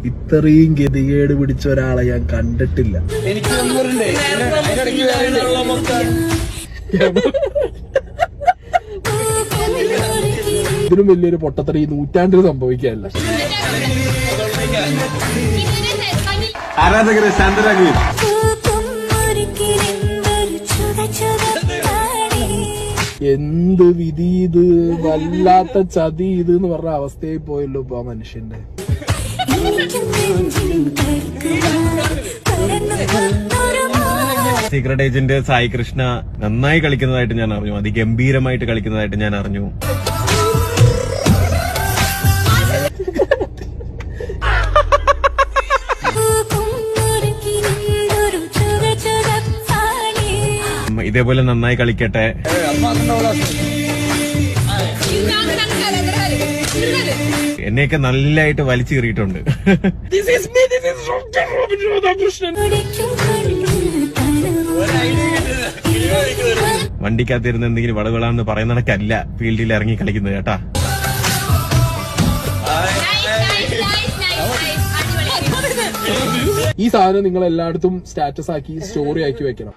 ഇത്രയും ഗതികേട് പിടിച്ച ഒരാളെ ഞാൻ കണ്ടിട്ടില്ല. ഇതിനും വലിയൊരു പൊട്ടത്തറി ഈ നൂറ്റാണ്ടിൽ സംഭവിക്കാനല്ല. ആരാധകരെ ശാന്തരാകുക. എന്ത് വിധി ഇത്, വല്ലാത്ത ചതി ഇത് എന്ന് പറഞ്ഞ അവസ്ഥയായി പോയല്ലോ ഇപ്പൊ ആ മനുഷ്യന്റെ. സീക്രട്ട് ഏജന്റ് സായി കൃഷ്ണ നന്നായി കളിക്കുന്നതായിട്ട് ഞാൻ അറിഞ്ഞു. അതിഗംഭീരമായിട്ട് കളിക്കുന്നതായിട്ട് ഞാൻ അറിഞ്ഞു. ഇതേപോലെ നന്നായി കളിക്കട്ടെ. എന്നെയൊക്കെ നല്ലതായിട്ട് വലിച്ചു കീറിയിട്ടുണ്ട്. വണ്ടിക്കകത്തിരുന്ന് എന്തെങ്കിലും വളകളാന്ന് പറയുന്ന കണക്കല്ല ഫീൽഡിൽ ഇറങ്ങി കളിക്കുന്നത് കേട്ടാ. ഈ സാധനം നിങ്ങൾ എല്ലായിടത്തും സ്റ്റാറ്റസ് ആക്കി സ്റ്റോറി ആക്കി വെക്കണം.